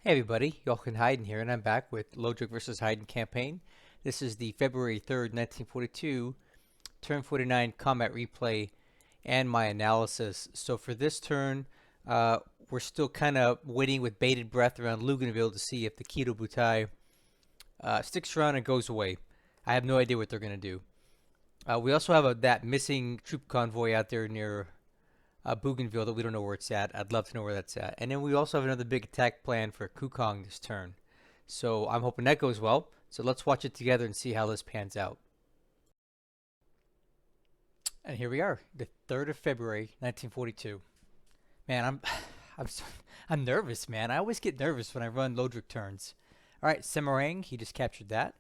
Hey everybody, Jochen Heiden here, and I'm back with Lodrik versus Heiden campaign. This is the February 3rd, 1942, turn 49 combat replay and my analysis. So for this turn, we're still kind of waiting with bated breath around Luganville to see if the Kido Butai sticks around and goes away. I have no idea what they're going to do. We also have that missing troop convoy out there near Bouganville that we don't know where it's at. I'd love to know where that's at. And then we also have another big attack plan for Kukong this turn. So I'm hoping that goes well. So let's watch it together and see how this pans out. And here we are, the 3rd of February, 1942. Man, I'm so, I'm nervous, man. I always get nervous when I run Lodrik turns. All right, Semarang, he just captured that.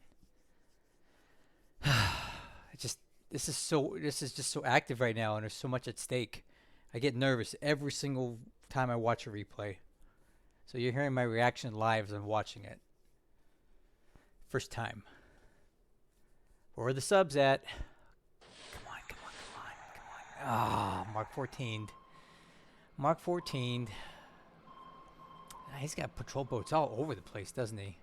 It just this is just so active right now, and there's so much at stake. I get nervous every single time I watch a replay. So you're hearing my reaction live as I'm watching it. First time. Where are the subs at? Come on, come on, come on, come on. Ah, Mark 14. Mark 14. He's got patrol boats all over the place, doesn't he?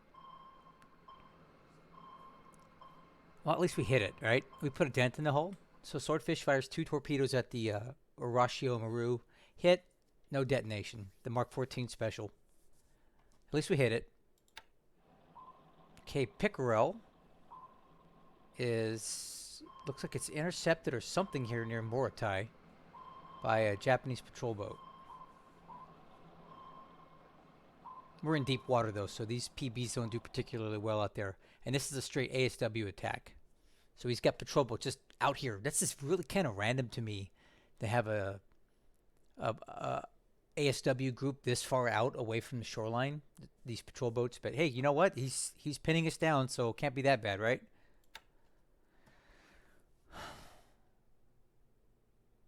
Well, at least we hit it, right? We put a dent in the hull. So Swordfish fires 2 torpedoes at the Horatio Maru. Hit, no detonation. The Mark 14 special. At least we hit it. Okay, Pickerel looks like it's intercepted or something here near Morotai by a Japanese patrol boat. We're in deep water though, so these PBs don't do particularly well out there. And this is a straight ASW attack. So he's got patrol boats just out here. That's just really kind of random to me to have a ASW group this far out away from the shoreline, these patrol boats. But hey, you know what? He's pinning us down, so it can't be that bad, right?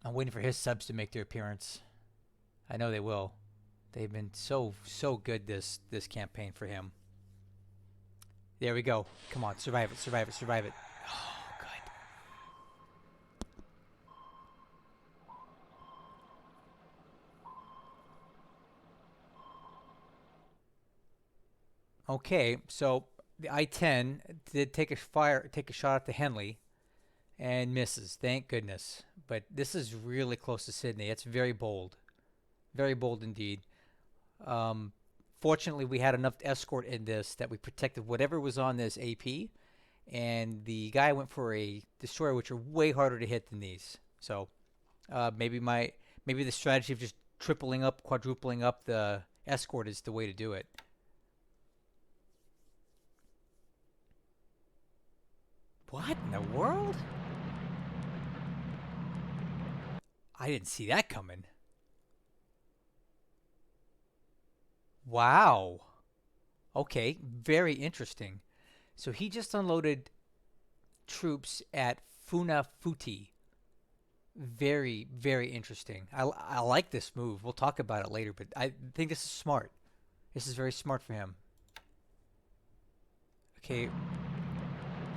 I'm waiting for his subs to make their appearance. I know they will. They've been so good this campaign for him. There we go. Come on, survive it, survive it, survive it. Oh, good. Okay, so the I-10 did take a shot at the Henley, and misses. Thank goodness. But this is really close to Sydney. It's very bold indeed. Um, Fortunately, we had enough escort in this that we protected whatever was on this AP, and the guy went for a destroyer, which are way harder to hit than these. So maybe the strategy of just tripling up, quadrupling up the escort is the way to do it. What in the world? I didn't see that coming. Wow. Okay, very interesting. So he just unloaded troops at Funafuti. Very interesting. I like this move. We'll talk about it later, but I think this is smart. This is very smart for him. Okay,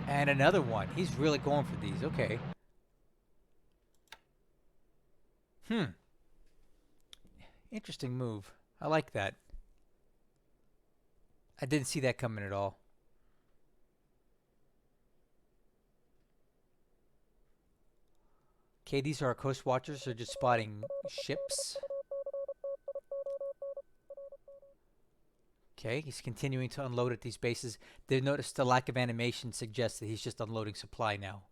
and another one. He's really going for these. Okay. Hmm. Interesting move. I like that. I didn't see that coming at all. Okay, these are our coast watchers. They're just spotting ships. Okay, he's continuing to unload at these bases. They've noticed the lack of animation suggests that he's just unloading supply now.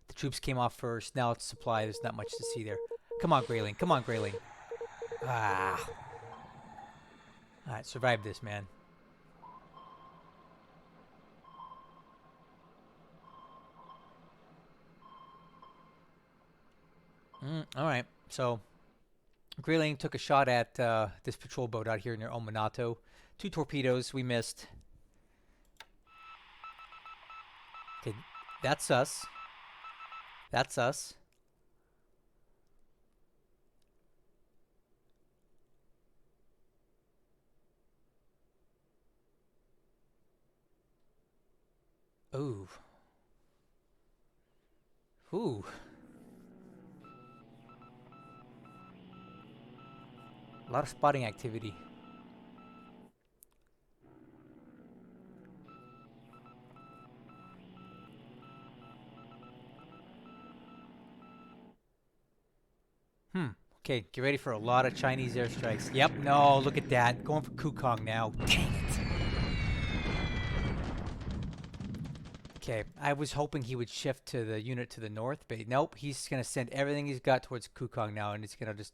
The troops came off first. Now it's supply. There's not much to see there. Come on, Grayling. Come on, Grayling. Ah. Alright, survive this, man. Alright, so Grayling took a shot at this patrol boat out here near Ominato. 2 torpedoes. We missed. Okay, that's us. That's us. Ooh. Ooh. A lot of spotting activity. Okay, get ready for a lot of Chinese airstrikes. Yep, no, look at that. Going for Kukong now. Dang it. Okay, I was hoping he would shift to the unit to the north, but nope, he's going to send everything he's got towards Kukong now, and it's going to just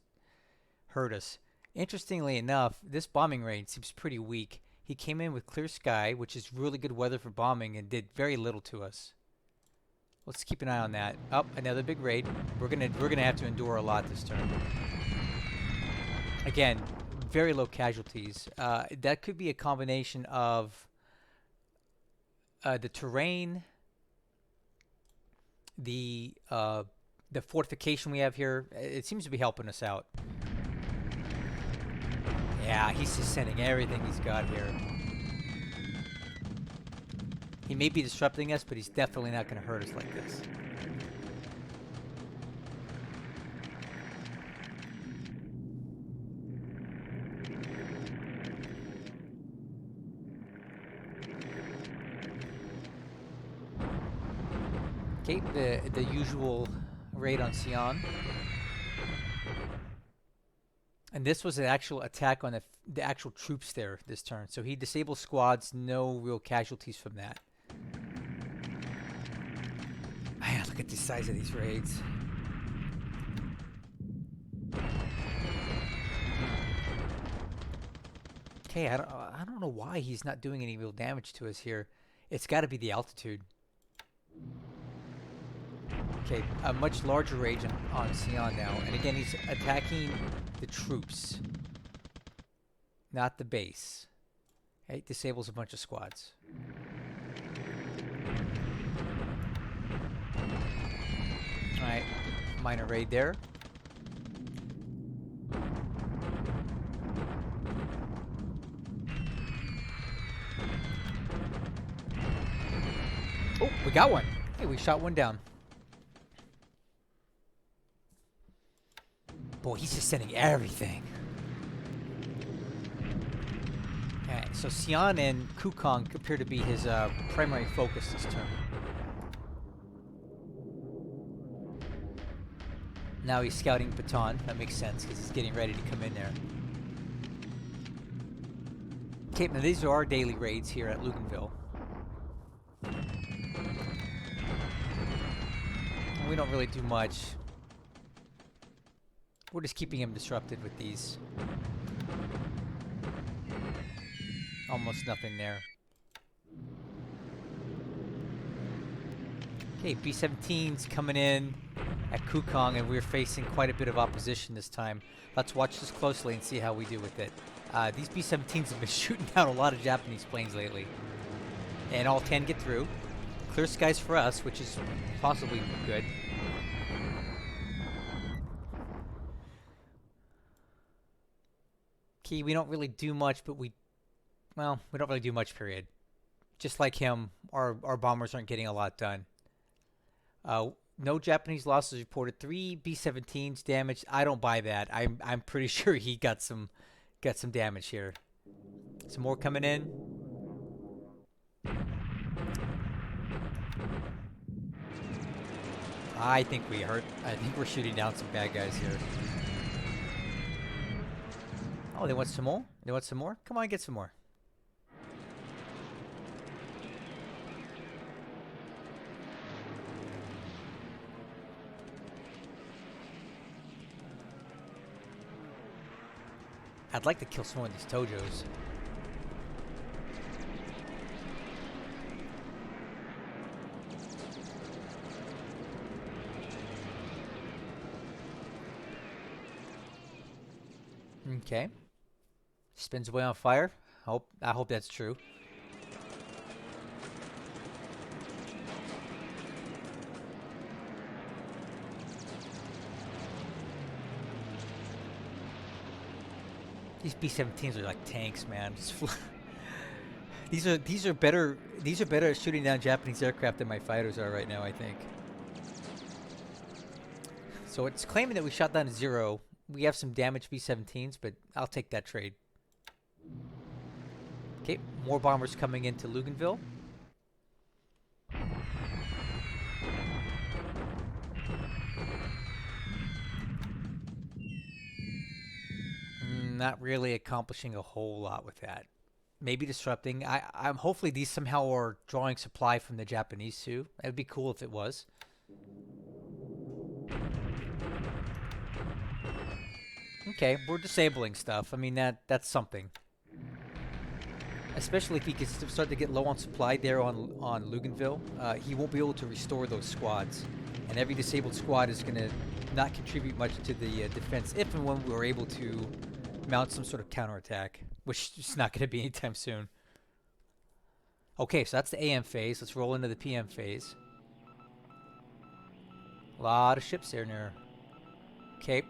hurt us. Interestingly enough, this bombing range seems pretty weak. He came in with clear sky, which is really good weather for bombing, and did very little to us. Let's keep an eye on that. Oh, another big raid. We're gonna have to endure a lot this turn. Again, very low casualties. That could be a combination of the terrain, the fortification we have here. It seems to be helping us out. Yeah, he's just sending everything he's got here. He may be disrupting us, but he's definitely not going to hurt us like this. Okay, the usual raid on Xi'an. And this was an actual attack on the actual troops there this turn. So he disabled squads, no real casualties from that. Man, look at the size of these raids. Okay, I don't know why he's not doing any real damage to us here. It's got to be the altitude. Okay, a much larger raid on Xi'an now. And again, he's attacking the troops, not the base. Okay, disables a bunch of squads. Alright, minor raid there. Oh, we got one. Hey, we shot one down. Boy, he's just sending everything. Okay, so Xi'an and Kukong appear to be his primary focus this turn. Now he's scouting Baton. That makes sense because he's getting ready to come in there. Okay, now these are our daily raids here at Luganville. We don't really do much. We're just keeping him disrupted with these. Almost nothing there. Okay, B-17's coming in at Kukong, and we're facing quite a bit of opposition this time. Let's watch this closely and see how we do with it. These B-17s have been shooting down a lot of Japanese planes lately. And all 10 get through. Clear skies for us, which is possibly good. Okay, we don't really do much, but we don't really do much, period. Just like him, our bombers aren't getting a lot done. No Japanese losses reported. 3 B-17s damaged. I don't buy that. I'm pretty sure he got some damage here. Some more coming in. I think we're shooting down some bad guys here. Oh, they want some more? They want some more? Come on, get some more. I'd like to kill some of these Tojos. Okay. Spins away on fire. I hope that's true. These B-17s are like tanks, man. These are better at shooting down Japanese aircraft than my fighters are right now, I think. So it's claiming that we shot down to 0. We have some damaged B-17s, but I'll take that trade. Okay, more bombers coming into Luganville. Not really accomplishing a whole lot with that. Maybe disrupting. I'm hopefully these somehow are drawing supply from the Japanese too. That would be cool if it was. Okay, we're disabling stuff. I mean that's something. Especially if he can start to get low on supply there on Luganville, he won't be able to restore those squads, and every disabled squad is going to not contribute much to the defense if and when we're able to mount some sort of counterattack, which is not going to be anytime soon. Okay, so that's the AM phase. Let's roll into the PM phase. A lot of ships there near Cape.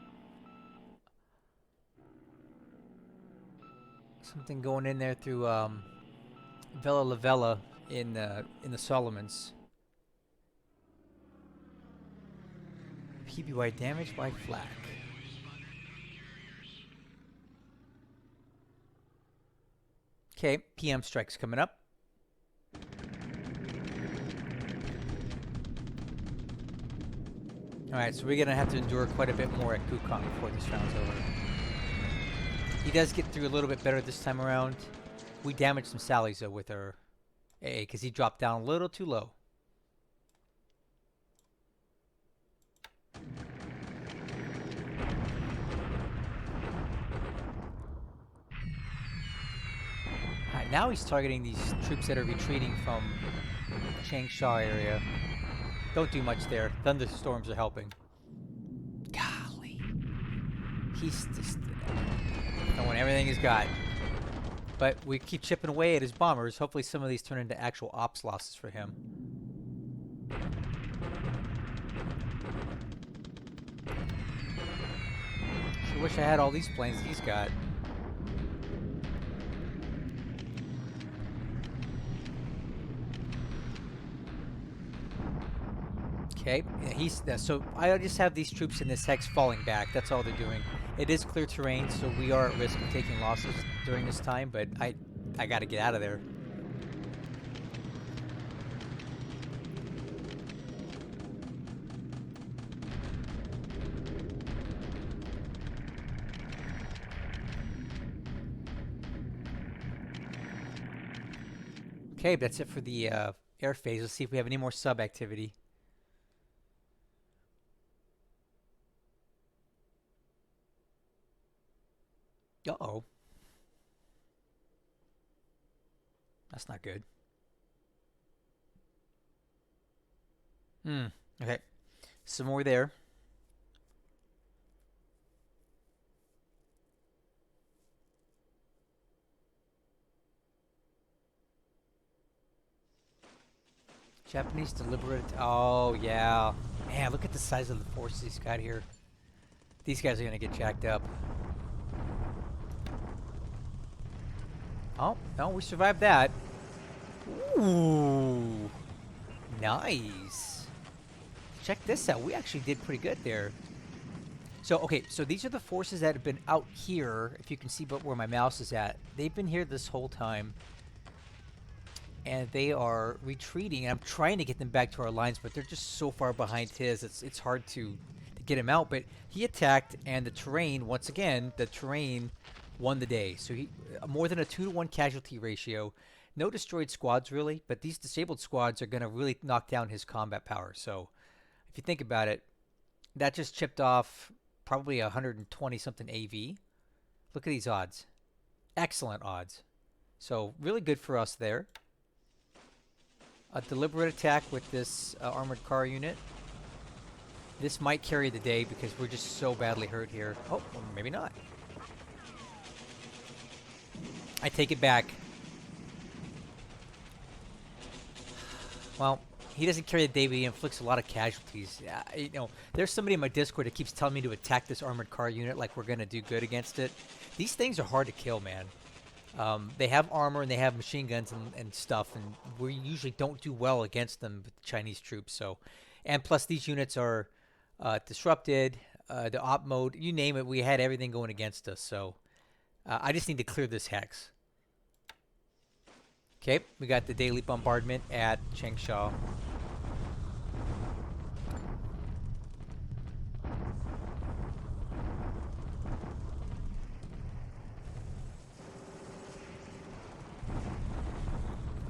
Something going in there through Vela La Vela in the Solomons. PBY damage by flak. Okay, PM strikes coming up. Alright, so we're going to have to endure quite a bit more at Kukong before this round's over. He does get through a little bit better this time around. We damaged some sallies though with our AA because he dropped down a little too low. Alright, now he's targeting these troops that are retreating from Changsha area. Don't do much there. Thunderstorms are helping. Golly. He's just throwing everything he's got. But we keep chipping away at his bombers. Hopefully some of these turn into actual ops losses for him. Sure wish I had all these planes he's got. Okay, yeah, so I just have these troops in this hex falling back. That's all they're doing. It is clear terrain, so we are at risk of taking losses during this time, but I got to get out of there. Okay, that's it for the air phase. Let's see if we have any more sub activity. Uh-oh. That's not good. Okay. Some more there. Japanese deliberate. Oh, yeah. Man, look at the size of the forces he's got here. These guys are going to get jacked up. Oh, no, we survived that. Ooh. Nice. Check this out. We actually did pretty good there. So, okay, so these are the forces that have been out here. If you can see but where my mouse is at. They've been here this whole time. And they are retreating. And I'm trying to get them back to our lines, but they're just so far behind his. It's hard to get him out. But he attacked, and the terrain, once again, the terrain won the day. So he more than a 2-to-1 casualty ratio. No destroyed squads, really. But these disabled squads are going to really knock down his combat power. So if you think about it, that just chipped off probably 120-something AV. Look at these odds. Excellent odds. So really good for us there. A deliberate attack with this armored car unit. This might carry the day because we're just so badly hurt here. Oh, well, maybe not. I take it back. Well, he doesn't carry the day, but he inflicts a lot of casualties. You know, there's somebody in my Discord that keeps telling me to attack this armored car unit like we're going to do good against it. These things are hard to kill, man. They have armor and they have machine guns and stuff, and we usually don't do well against them with the Chinese troops. So, and plus these units are disrupted, the op mode, you name it, we had everything going against us. So I just need to clear this hex. Okay, we got the daily bombardment at Changsha.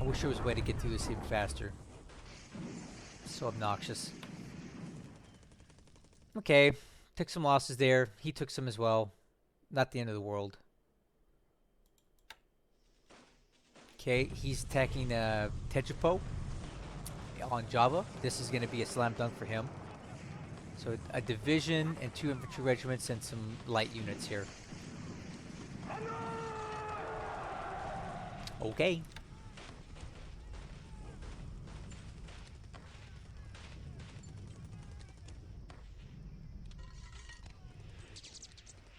wish there was a way to get through this even faster. So obnoxious. Okay, took some losses there. He took some as well. Not the end of the world. Okay, he's attacking Tejupo on Java. This is going to be a slam dunk for him. So a division and 2 infantry regiments and some light units here. Okay.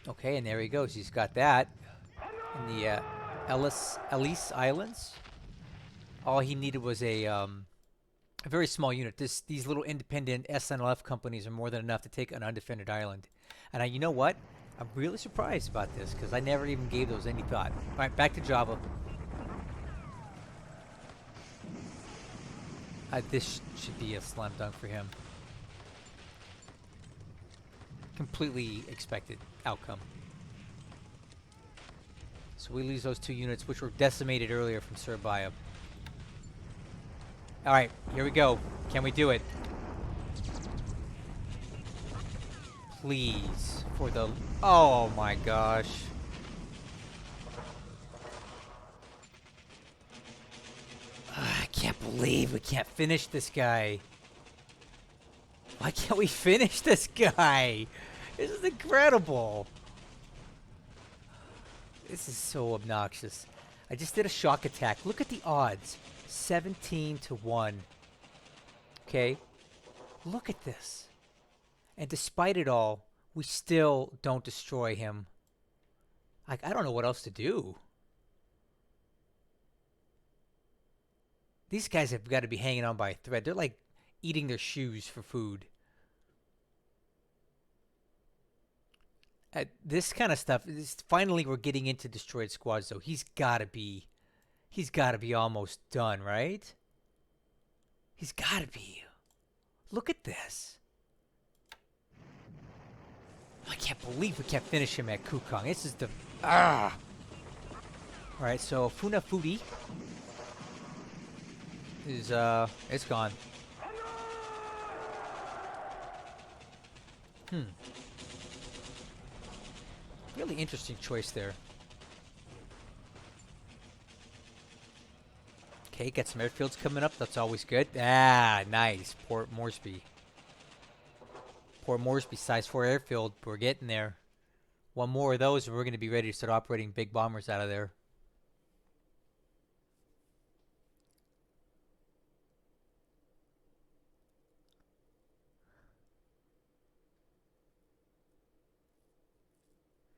Okay, and there he goes. He's got that in the Ellis Islands. All he needed was a very small unit. These little independent SNLF companies are more than enough to take an undefended island. And you know what? I'm really surprised about this because I never even gave those any thought. All right, back to Java. This should be a slam dunk for him. Completely expected outcome. So we lose those 2 units, which were decimated earlier from Serbia. All right, here we go. Can we do it? Please, for the... Oh my gosh. I can't believe we can't finish this guy. Why can't we finish this guy? This is incredible. This is so obnoxious. I just did a shock attack. Look at the odds. 17-1. Okay? Look at this. And despite it all, we still don't destroy him. Like, I don't know what else to do. These guys have got to be hanging on by a thread. They're like eating their shoes for food. This kind of stuff, finally we're getting into destroyed squads though. He's got to be almost done, right? He's got to be. Look at this. I can't believe we can't finish him at Kukong. This is the... All right, so Funafuti is, it's gone. Really interesting choice there. Okay, got some airfields coming up. That's always good. Ah, nice. Port Moresby. Port Moresby, size 4 airfield. We're getting there. One more of those and we're going to be ready to start operating big bombers out of there.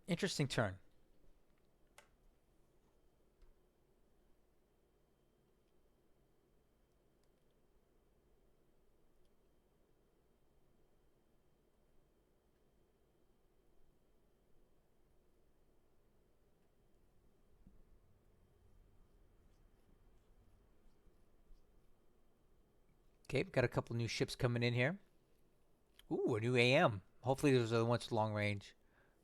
Interesting turn. Okay, got a couple new ships coming in here. Ooh, a new AM. Hopefully those are the ones long range.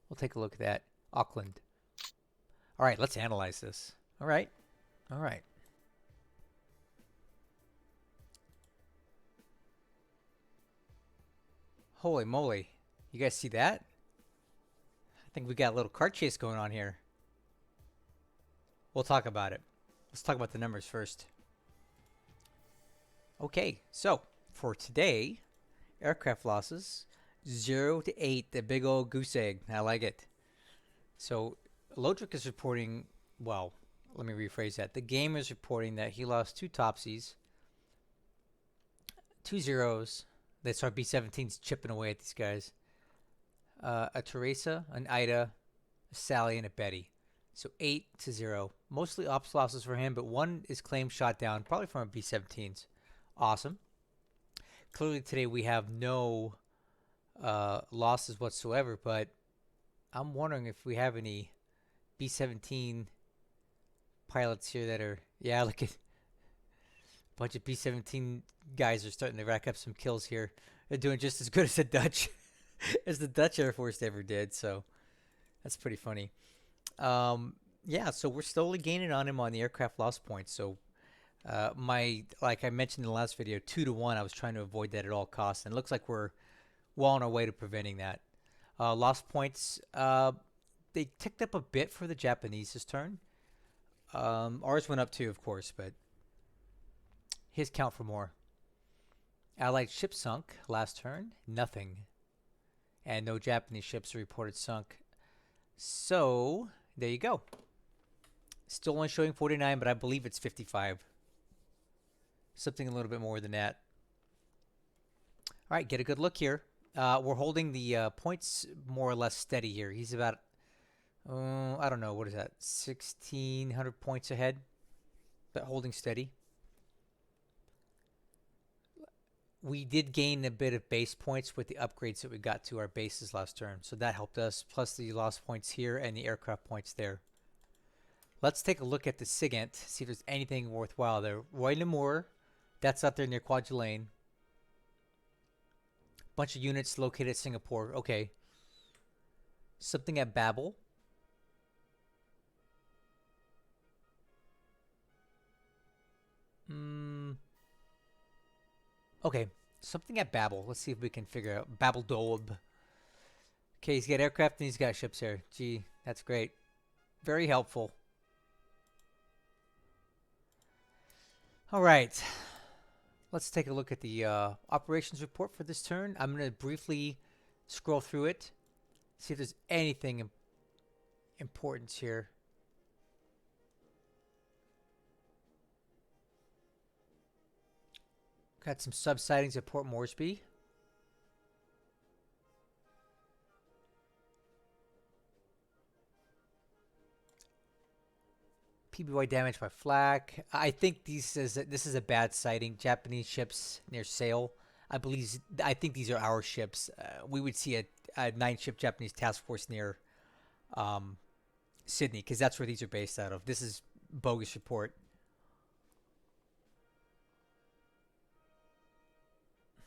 We'll take a look at that. Auckland. All right, let's analyze this. All right. All right. Holy moly. You guys see that? I think we got a little cart chase going on here. We'll talk about it. Let's talk about the numbers first. Okay, so for today, aircraft losses 0 to 8, the big old goose egg. I like it. So Lodrik is reporting, well, let me rephrase that. The game is reporting that he lost 2 Topsies, 2 zeros. That's our B-17s chipping away at these guys. A Teresa, an Ida, a Sally, and a Betty. So 8 to 0. Mostly ops losses for him, but 1 is claimed shot down, probably from our B-17s. Awesome. Clearly today we have no losses whatsoever, but I'm wondering if we have any B-17 pilots here that are, yeah, look at a bunch of B-17 guys are starting to rack up some kills here. They're doing just as good as the Dutch as the Dutch Air Force ever did, so that's pretty funny. Yeah, so we're slowly gaining on him on the aircraft loss points. So Like I mentioned in the last video, 2 to 1. I was trying to avoid that at all costs, and it looks like we're well on our way to preventing that. Lost points. They ticked up a bit for the Japanese this turn. Ours went up too, of course, but his count for more. Allied ship sunk last turn. Nothing. And no Japanese ships are reported sunk. So, there you go. Still only showing 49, but I believe it's 55. Something a little bit more than that. All right, get a good look here. We're holding the points more or less steady here. He's about, I don't know, what is that? 1,600 points ahead, but holding steady. We did gain a bit of base points with the upgrades that we got to our bases last turn, so that helped us, plus the lost points here and the aircraft points there. Let's take a look at the SIGINT, see if there's anything worthwhile there. Roy Namur, that's out there near Kwajalein. Bunch of units located at Singapore. Okay. Something at Babel. Okay. Something at Babel. Let's see if we can figure out. Babel Doab. Okay, he's got aircraft and he's got ships here. Gee, that's great. Very helpful. All right. Let's take a look at the operations report for this turn. I'm going to briefly scroll through it, see if there's anything important here. Got some sub sightings at Port Moresby. PBY damage by flak. I think this is a bad sighting. Japanese ships near Sale. I think these are our ships. We would see a 9-ship Japanese task force near Sydney, because that's where these are based out of. This is bogus report.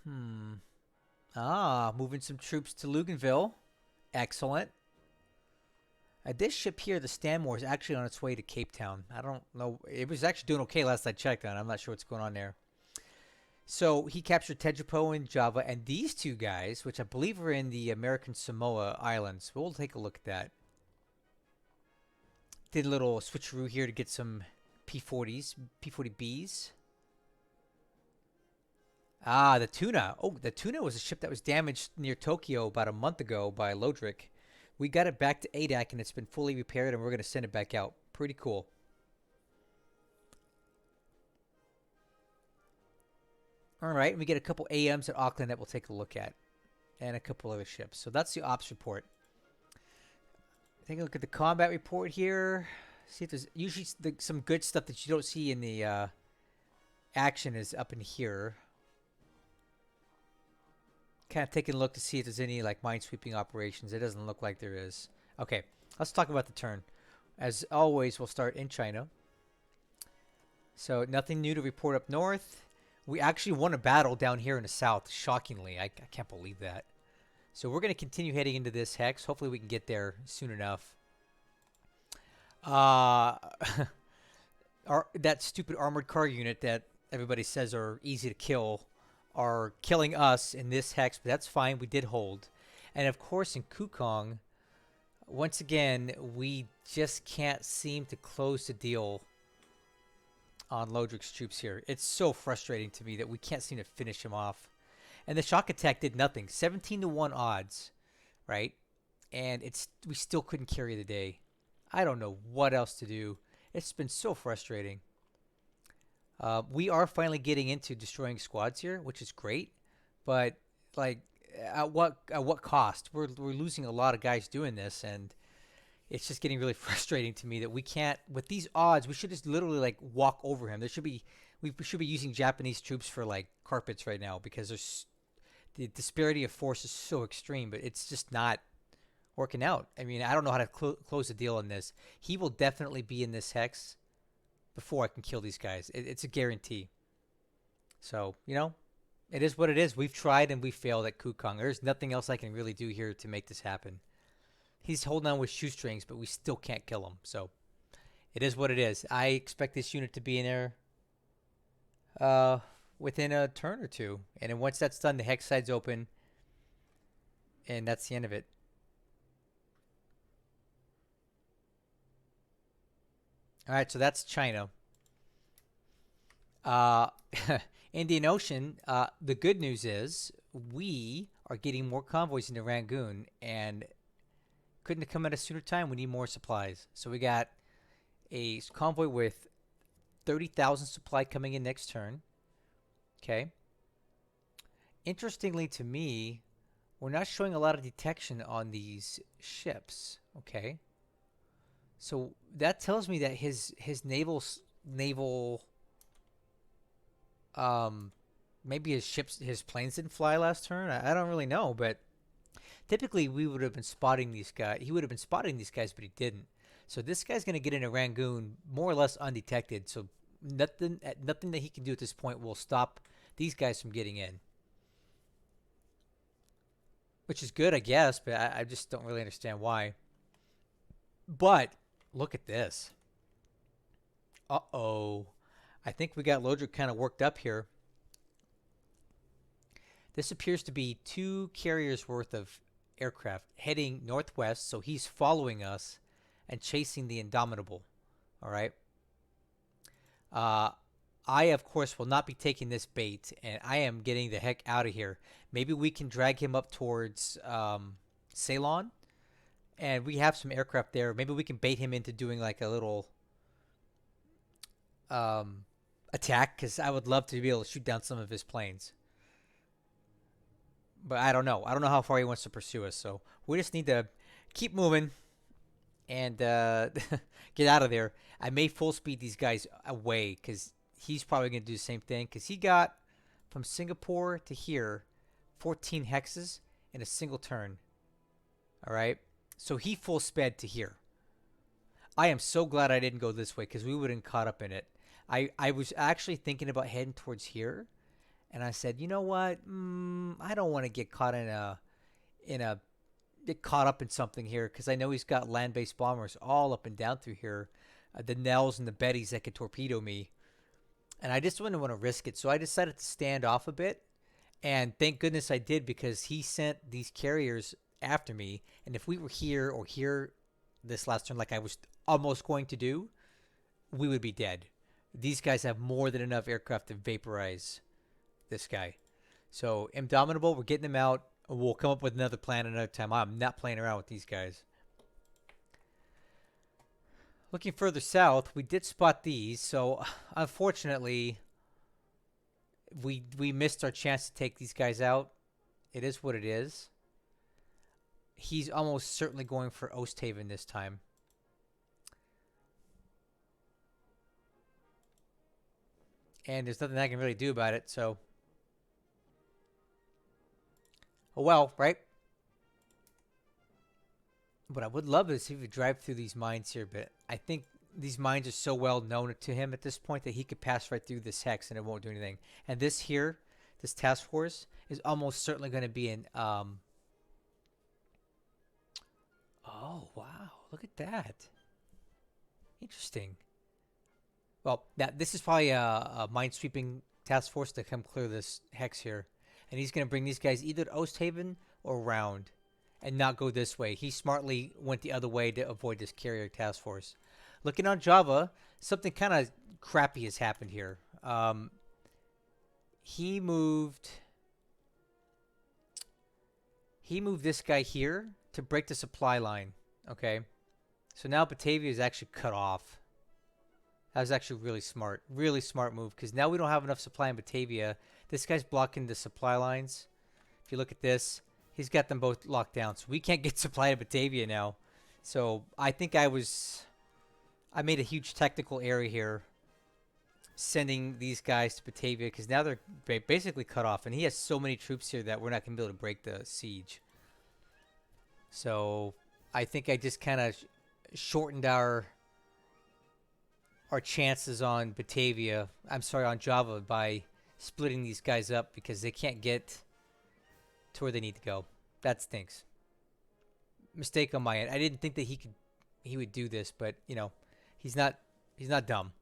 Moving some troops to Luganville. Excellent. This ship here, the Stanmore, is actually on its way to Cape Town. I don't know. It was actually doing okay last I checked on. I'm not sure what's going on there. So he captured Tejupo in Java, and these two guys, which I believe are in the American Samoa Islands. We'll take a look at that. Did a little switcheroo here to get some P-40s, P-40Bs. The Tuna. Oh, the Tuna was a ship that was damaged near Tokyo about a month ago by Lodrik. We got it back to ADAC, and it's been fully repaired, and we're going to send it back out. Pretty cool. All right, we get a couple AMs at Auckland that we'll take a look at, and a couple other ships. So that's the ops report. Take a look at the combat report here. See if there's usually some good stuff that you don't see in the action is up in here. Kind of taking a look to see if there's any like minesweeping operations. It doesn't look like there is. Okay, let's talk about the turn. As always, we'll start in China. So nothing new to report up north. We actually won a battle down here in the south, shockingly. I can't believe that. So we're going to continue heading into this hex. Hopefully we can get there soon enough. That stupid armored car unit that everybody says are easy to kill are killing us in this hex, but that's fine. We did hold. And of course in Kukong, once again, we just can't seem to close the deal on Lodrik's troops here. It's so frustrating to me that we can't seem to finish him off. And the shock attack did nothing. 17-1 odds, right? And we still couldn't carry the day. I don't know what else to do. It's been so frustrating. We are finally getting into destroying squads here, which is great, but like at what cost? We're losing a lot of guys doing this, and it's just getting really frustrating to me that we can't, with these odds. We should just literally like walk over him. We should be using Japanese troops for like carpets right now, because the disparity of force is so extreme, but it's just not working out. I mean, I don't know how to close the deal on this. He will definitely be in this hex before I can kill these guys. It's a guarantee. So, you know, it is what it is. We've tried and we failed at Kukong. There's nothing else I can really do here to make this happen. He's holding on with shoestrings, but we still can't kill him. So, it is what it is. I expect this unit to be in there uh, within a turn or two. And then once that's done, the hex side's open, and that's the end of it. All right, so that's China. Uh, Indian Ocean. The good news is we are getting more convoys into Rangoon, and couldn't have come at a sooner time. We need more supplies. So we got a convoy with 30,000 supply coming in next turn. Okay. Interestingly to me, we're not showing a lot of detection on these ships. Okay. So that tells me that his naval um maybe his planes didn't fly last turn. I don't really know, but typically we would have been spotting these guys. He would have been spotting these guys, but he didn't. So this guy's going to get into Rangoon more or less undetected. So nothing that he can do at this point will stop these guys from getting in, which is good, I guess. But I just don't really understand why. But look at this. Uh-oh. I think we got Lodrik kind of worked up here. This appears to be 2 carriers worth of aircraft heading northwest, so he's following us and chasing the Indomitable. All right. I, of course, will not be taking this bait, and I am getting the heck out of here. Maybe we can drag him up towards Ceylon, and we have some aircraft there. Maybe we can bait him into doing like a little attack, because I would love to be able to shoot down some of his planes. But I don't know. I don't know how far he wants to pursue us, so we just need to keep moving and get out of there. I may full speed these guys away because he's probably going to do the same thing, because he got from Singapore to here 14 hexes in a single turn. All right. So he full sped to here. I am so glad I didn't go this way, because we wouldn't caught up in it. I was actually thinking about heading towards here, and I said, you know what? I don't want to get caught get caught up in something here, because I know he's got land-based bombers all up and down through here, the Nels and the Bettys that could torpedo me, and I just wouldn't want to risk it. So I decided to stand off a bit, and thank goodness I did, because he sent these carriers after me, and if we were here or here this last turn, like I was almost going to do, we would be dead. These guys have more than enough aircraft to vaporize this guy. So Indomitable, we're getting them out. We'll come up with another plan another time. I'm not playing around with these guys. Looking further south, we did spot these. So unfortunately, we missed our chance to take these guys out. It is what it is. He's almost certainly going for Oosthaven this time. And there's nothing I can really do about it, so. Oh well, right? What I would love is if he would drive through these mines here, but I think these mines are so well known to him at this point that he could pass right through this hex and it won't do anything. And this here, this task force, is almost certainly going to be in. Oh, wow. Look at that. Interesting. Well, this is probably a mine-sweeping task force to come clear this hex here. And he's going to bring these guys either to Oosthaven or round and not go this way. He smartly went the other way to avoid this carrier task force. Looking on Java, something kind of crappy has happened here. He moved this guy here to break the supply line. Okay. So now Batavia is actually cut off. That was actually really smart. Really smart move, because now we don't have enough supply in Batavia. This guy's blocking the supply lines. If you look at this, he's got them both locked down. So we can't get supply to Batavia now. So I think I made a huge technical error here sending these guys to Batavia, because now they're basically cut off. And he has so many troops here that we're not going to be able to break the siege. So I think I just kind of shortened our chances on Batavia, on Java, by splitting these guys up, because they can't get to where they need to go. That stinks. Mistake on my end. I didn't think that he would do this, but he's not dumb.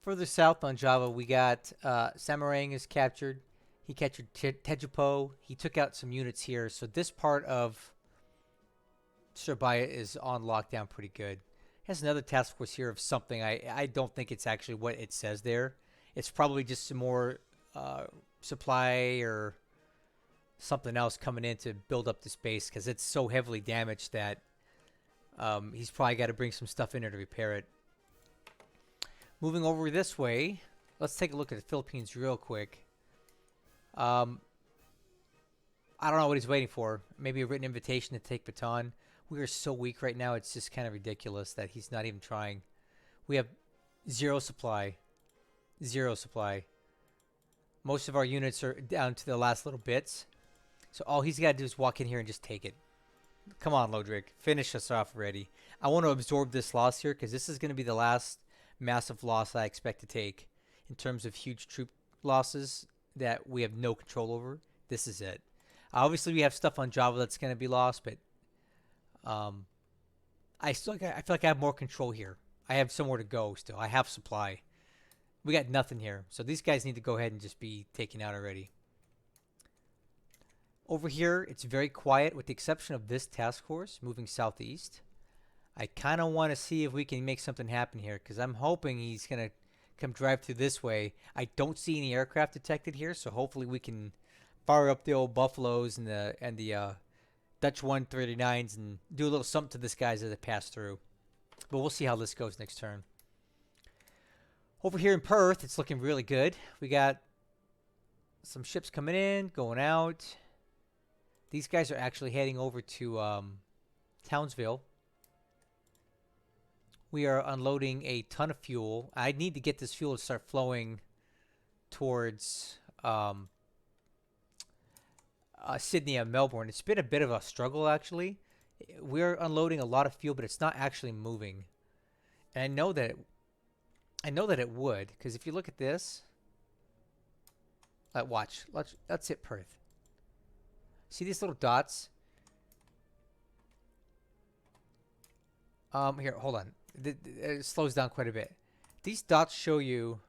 Further south on Java, we got Samarang is captured. He captured Tejupo. He took out some units here. So this part of Surabaya is on lockdown pretty good. Has another task force here of something. I don't think it's actually what it says there. It's probably just some more supply or something else coming in to build up this base because it's so heavily damaged that he's probably got to bring some stuff in there to repair it. Moving over this way, let's take a look at the Philippines real quick. I don't know what he's waiting for. Maybe a written invitation to take Bataan. We are so weak right now, it's just kind of ridiculous that he's not even trying. We have zero supply. Zero supply. Most of our units are down to the last little bits. So all he's got to do is walk in here and just take it. Come on, Lodrik. Finish us off already. I want to absorb this loss here because this is going to be the last massive loss I expect to take in terms of huge troop losses that we have no control over. This is it. Obviously, we have stuff on Java that's going to be lost, but I feel like I have more control here. I have somewhere to go still. I have supply. We got nothing here. So these guys need to go ahead and just be taken out already. Over here, it's very quiet with the exception of this task force moving southeast. I kind of want to see if we can make something happen here because I'm hoping he's going to come drive through this way. I don't see any aircraft detected here, so hopefully we can fire up the old Buffaloes and the Dutch 139s and do a little something to this guys as they pass through. But we'll see how this goes next turn. Over here in Perth, it's looking really good. We got some ships coming in, going out. These guys are actually heading over to Townsville. We are unloading a ton of fuel. I need to get this fuel to start flowing towards Sydney and Melbourne. It's been a bit of a struggle, actually. We're unloading a lot of fuel, but it's not actually moving. And I know that it would, because if you look at this, watch. Let's hit Perth. See these little dots? Here, hold on. It slows down quite a bit. These dots show you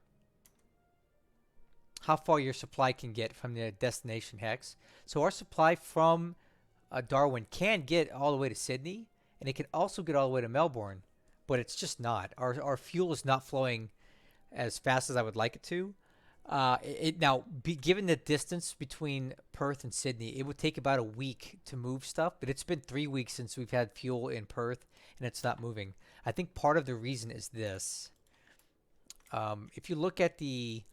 how far your supply can get from the destination hex. So our supply from Darwin can get all the way to Sydney, and it can also get all the way to Melbourne, but it's just not. Our fuel is not flowing as fast as I would like it to. Given the distance between Perth and Sydney, it would take about a week to move stuff, but it's been 3 weeks since we've had fuel in Perth, and it's not moving. I think part of the reason is this. If you look at the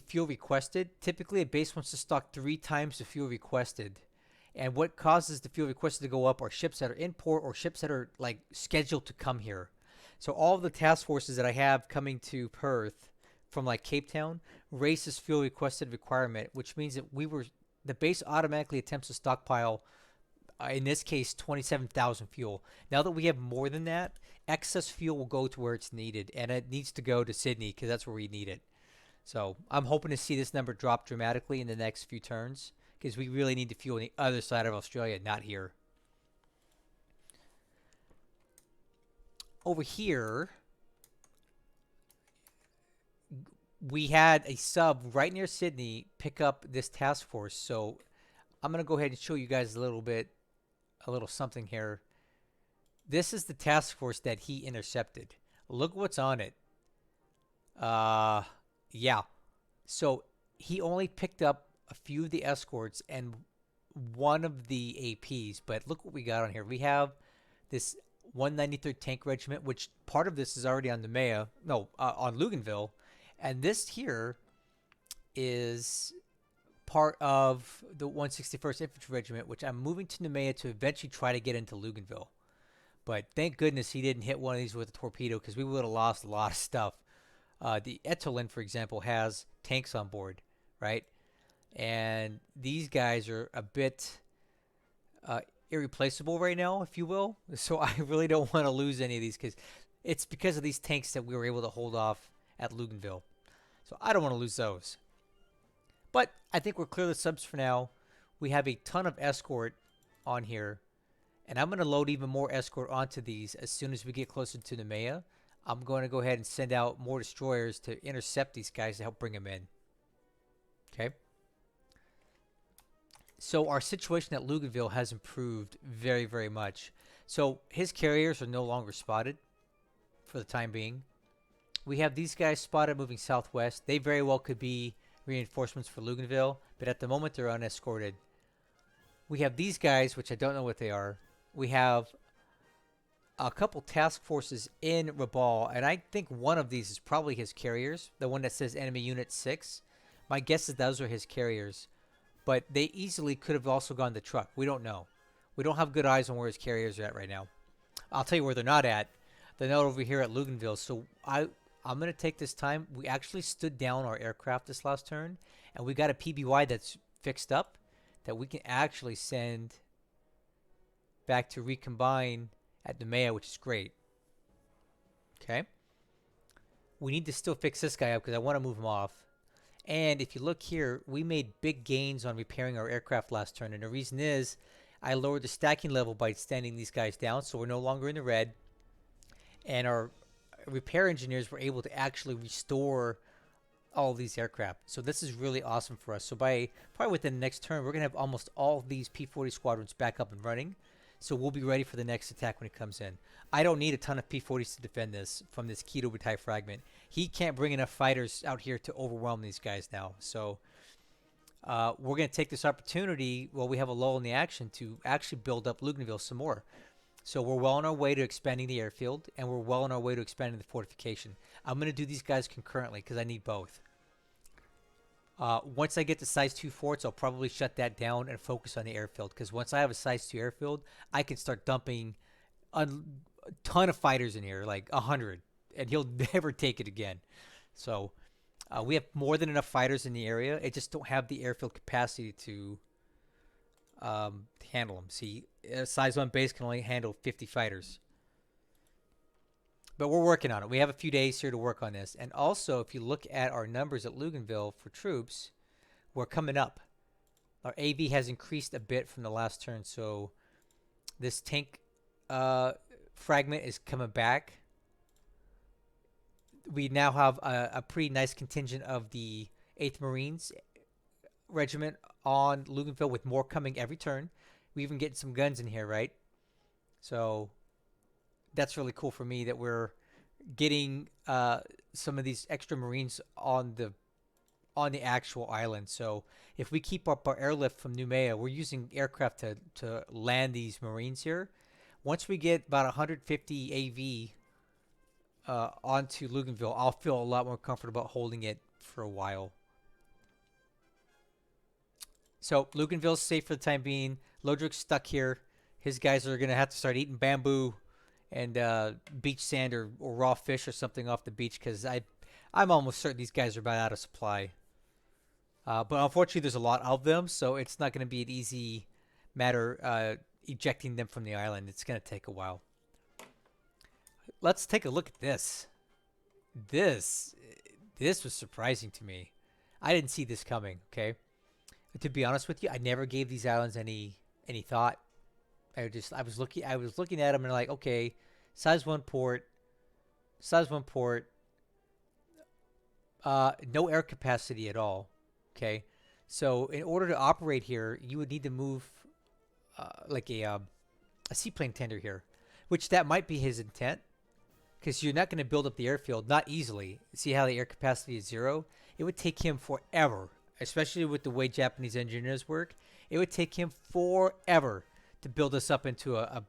fuel requested, typically a base wants to stock 3 times the fuel requested. And what causes the fuel requested to go up are ships that are in port or ships that are like scheduled to come here. So all of the task forces that I have coming to Perth from like Cape Town raise this fuel requested requirement, which means that the base automatically attempts to stockpile, in this case, 27,000 fuel. Now that we have more than that, excess fuel will go to where it's needed, and it needs to go to Sydney because that's where we need it. So I'm hoping to see this number drop dramatically in the next few turns because we really need to fuel on the other side of Australia, not here. Over here, we had a sub right near Sydney pick up this task force. So I'm going to go ahead and show you guys a little something here. This is the task force that he intercepted. Look what's on it. Yeah. So he only picked up a few of the escorts and one of the APs, but look what we got on here. We have this 193rd Tank Regiment, which part of this is already on Nemea, on Luganville, and this here is part of the 161st Infantry Regiment, which I'm moving to Nemea to eventually try to get into Luganville. But thank goodness he didn't hit one of these with a torpedo because we would have lost a lot of stuff. The Etolin, for example, has tanks on board, right? And these guys are a bit irreplaceable right now, if you will. So I really don't want to lose any of these because of these tanks that we were able to hold off at Luganville. So I don't want to lose those. But I think we're clear the subs for now. We have a ton of escort on here. And I'm going to load even more escort onto these as soon as we get closer to Nemea. I'm going to go ahead and send out more destroyers to intercept these guys to help bring them in. Okay. So our situation at Luganville has improved very, very much. So his carriers are no longer spotted for the time being. We have these guys spotted moving southwest. They very well could be reinforcements for Luganville, but at the moment they're unescorted. We have these guys, which I don't know what they are. We have a couple task forces in Rabal, and I think one of these is probably his carriers. The one that says enemy unit 6. My guess is those are his carriers. But they easily could have also gone the truck. We don't know. We don't have good eyes on where his carriers are at right now. I'll tell you where they're not at. They're not over here at Luganville. So I'm going to take this time. We actually stood down our aircraft this last turn, and we got a PBY that's fixed up that we can actually send back to recombine at Nemea, which is great. Okay. We need to still fix this guy up because I want to move him off. And if you look here, we made big gains on repairing our aircraft last turn. And the reason is I lowered the stacking level by standing these guys down, so we're no longer in the red. And our repair engineers were able to actually restore all of these aircraft. So this is really awesome for us. So by probably within the next turn, we're going to have almost all of these P-40 squadrons back up and running. So we'll be ready for the next attack when it comes in. I don't need a ton of P-40s to defend this from this Kido Butai fragment. He can't bring enough fighters out here to overwhelm these guys now. So we're going to take this opportunity while we have a lull in the action to actually build up Luganville some more. So we're well on our way to expanding the airfield, and we're well on our way to expanding the fortification. I'm going to do these guys concurrently because I need both. Once I get to size 2 forts, I'll probably shut that down and focus on the airfield. Because once I have a size 2 airfield, I can start dumping a ton of fighters in here, like 100. And he'll never take it again. So we have more than enough fighters in the area. It just don't have the airfield capacity to handle them. See, size 1 base can only handle 50 fighters. But we're working on it. We have a few days here to work on this. And also, if you look at our numbers at Luganville for troops, we're coming up. Our AV has increased a bit from the last turn. So this tank fragment is coming back. We now have a pretty nice contingent of the 8th Marines Regiment on Luganville with more coming every turn. We even get some guns in here, right? So that's really cool for me that we're getting some of these extra Marines on the actual island. So if we keep up our airlift from Nemea, we're using aircraft to land these Marines here. Once we get about 150 AV onto Luganville, I'll feel a lot more comfortable holding it for a while. So Luganville's safe for the time being. Lodrik's stuck here. His guys are going to have to start eating bamboo and beach sand or raw fish or something off the beach because I'm almost certain these guys are about out of supply. But unfortunately, there's a lot of them, so it's not going to be an easy matter ejecting them from the island. It's going to take a while. Let's take a look at this. This was surprising to me. I didn't see this coming, okay? To be honest with you, I never gave these islands any thought. I was looking at them and like, okay, size 1 port, no air capacity at all. Okay, so in order to operate here, you would need to move like a seaplane tender here, which that might be his intent, because you're not going to build up the airfield not easily. See how the air capacity is 0? It would take him forever, especially with the way Japanese engineers work. It would take him forever to build us up into a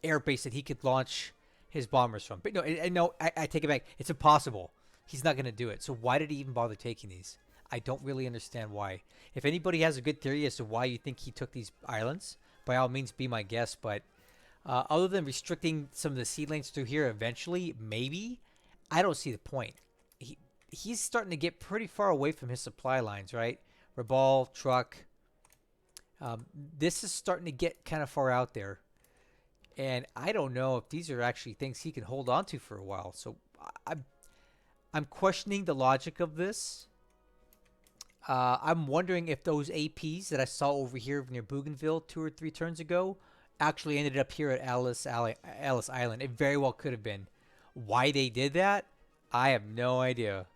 air base that he could launch his bombers from. But no, I take it back. It's impossible. He's not going to do it. So why did he even bother taking these? I don't really understand why. If anybody has a good theory as to why you think he took these islands, by all means be my guest. But other than restricting some of the sea lanes through here eventually, maybe, I don't see the point. He's starting to get pretty far away from his supply lines, right? Rabal, truck. This is starting to get kind of far out there. And I don't know if these are actually things he can hold on to for a while. So I'm questioning the logic of this. I'm wondering if those APs that I saw over here near Bouganville 2 or 3 turns ago actually ended up here at Ellis Island. It very well could have been. Why they did that, I have no idea.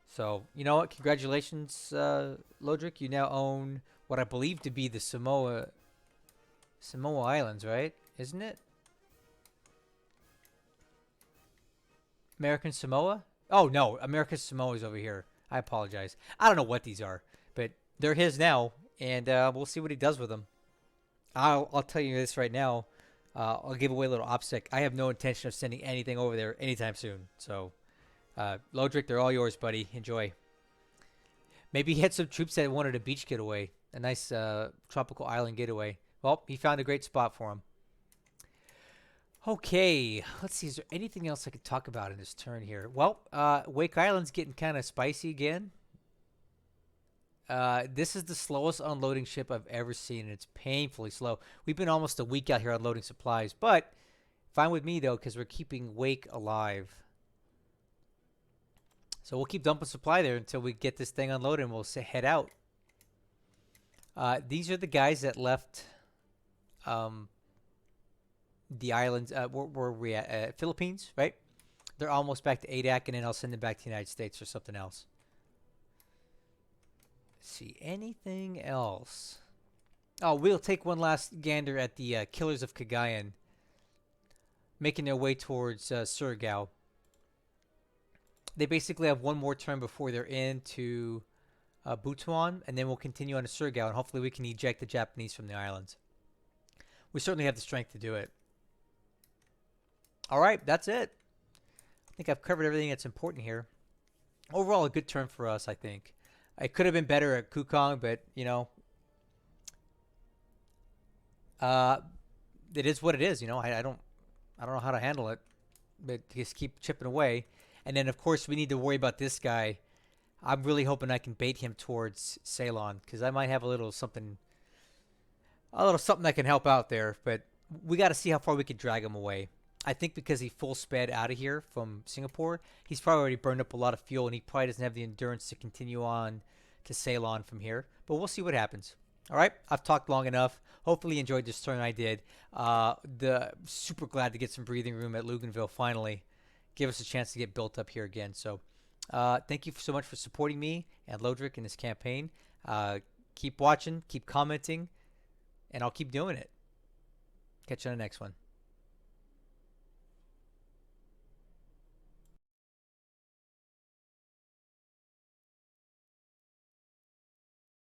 So, you know what? Congratulations, Lodrik. You now own what I believe to be the Samoa Islands, right? Isn't it? American Samoa? Oh, no. American Samoa is over here. I apologize. I don't know what these are, but they're his now, and we'll see what he does with them. I'll tell you this right now. I'll give away a little OPSEC. I have no intention of sending anything over there anytime soon. So, Lodrik, they're all yours, buddy. Enjoy. Maybe he had some troops that wanted a beach getaway, a nice tropical island getaway. Well, he found a great spot for him. Okay, let's see. Is there anything else I could talk about in this turn here? Well, Wake Island's getting kind of spicy again. This is the slowest unloading ship I've ever seen, and it's painfully slow. We've been almost a week out here unloading supplies, but fine with me, though, because we're keeping Wake alive. So we'll keep dumping supply there until we get this thing unloaded, and we'll head out. These are the guys that left the islands. Where we at? Philippines, right? They're almost back to ADAC, and then I'll send them back to the United States or something else. Let's see, anything else? Oh, we'll take one last gander at the Killers of Cagayan, making their way towards Surigao. They basically have one more turn before they're into Butuan, and then we'll continue on to Surigao, and hopefully we can eject the Japanese from the islands. We certainly have the strength to do it. All right, that's it. I think I've covered everything that's important here. Overall, a good turn for us, I think. It could have been better at Kukong, but, you know, it is what it is. You know, I don't know how to handle it, but just keep chipping away. And then, of course, we need to worry about this guy. I'm really hoping I can bait him towards Ceylon, because I might have a little something that can help out there. But we got to see how far we can drag him away. I think because he full sped out of here from Singapore, he's probably already burned up a lot of fuel, and he probably doesn't have the endurance to continue on to Ceylon from here. But we'll see what happens. All right, I've talked long enough. Hopefully you enjoyed this turn. I did. Super glad to get some breathing room at Luganville finally. Give us a chance to get built up here again. So thank you so much for supporting me and Lodrik in this campaign. Keep watching, keep commenting, and I'll keep doing it. Catch you on the next one.